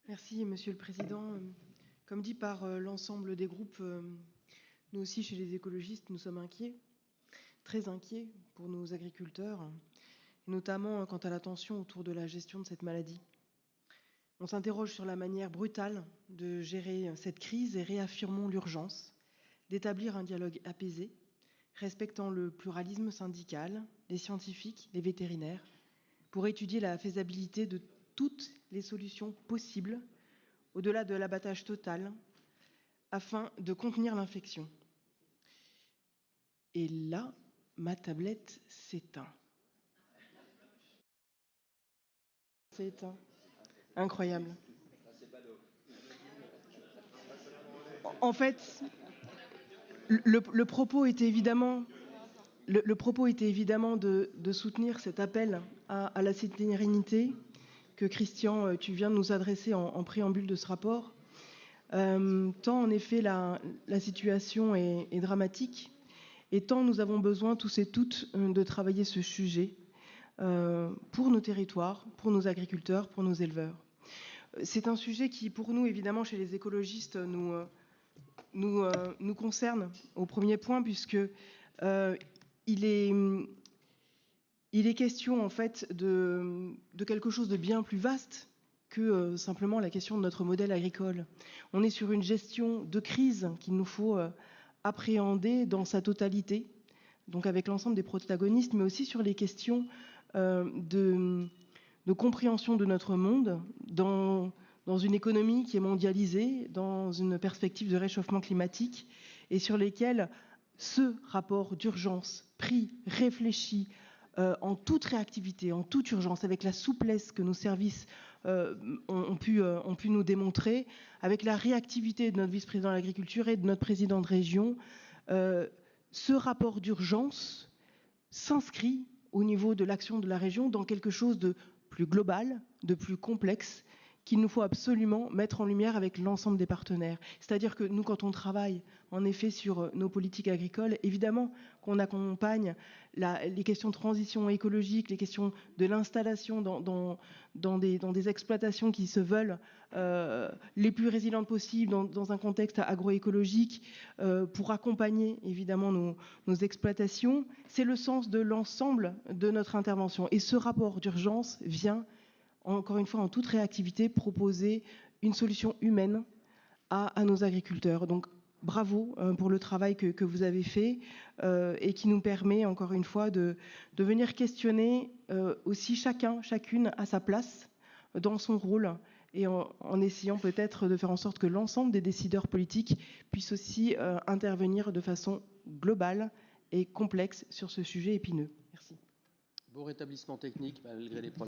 Merci, Monsieur le Président. Comme dit par l'ensemble des groupes, nous aussi, chez les écologistes, nous sommes inquiets, très inquiets pour nos agriculteurs, notamment quant à la tension autour de la gestion de cette maladie. On s'interroge sur la manière brutale de gérer cette crise et réaffirmons l'urgence d'établir un dialogue apaisé, respectant le pluralisme syndical, les scientifiques, les vétérinaires, pour étudier la faisabilité de toutes les solutions possibles, au-delà de l'abattage total, afin de contenir l'infection. Et là, ma tablette s'éteint. C'est éteint. Incroyable. En fait, le propos était évidemment de soutenir cet appel à la sérénité que Christian, tu viens de nous adresser en préambule de ce rapport. Tant en effet la situation est dramatique et tant nous avons besoin tous et toutes de travailler ce sujet pour nos territoires, pour nos agriculteurs, pour nos éleveurs. C'est un sujet qui, pour nous, évidemment, chez les écologistes, nous concerne au premier point, puisque il est question, en fait, de quelque chose de bien plus vaste que simplement la question de notre modèle agricole. On est sur une gestion de crise qu'il nous faut appréhender dans sa totalité, donc avec l'ensemble des protagonistes, mais aussi sur les questions de compréhension de notre monde dans une économie qui est mondialisée, dans une perspective de réchauffement climatique, et sur lesquelles ce rapport d'urgence pris, réfléchi, en toute réactivité, en toute urgence, avec la souplesse que nos services ont pu nous démontrer, avec la réactivité de notre vice-président de l'agriculture et de notre président de région, ce rapport d'urgence s'inscrit au niveau de l'action de la région dans quelque chose de plus global, de plus complexe, qu'il nous faut absolument mettre en lumière avec l'ensemble des partenaires. C'est-à-dire que nous, quand on travaille en effet sur nos politiques agricoles, évidemment qu'on accompagne les questions de transition écologique, les questions de l'installation dans des exploitations qui se veulent les plus résilientes possibles dans un contexte agroécologique pour accompagner évidemment nos exploitations. C'est le sens de l'ensemble de notre intervention. Et ce rapport d'urgence vient encore une fois, en toute réactivité, proposer une solution humaine à nos agriculteurs. Donc, bravo pour le travail que vous avez fait et qui nous permet, encore une fois, de venir questionner aussi chacune à sa place, dans son rôle, et en essayant peut-être de faire en sorte que l'ensemble des décideurs politiques puissent aussi intervenir de façon globale et complexe sur ce sujet épineux. Merci. Bon rétablissement technique, malgré les problèmes.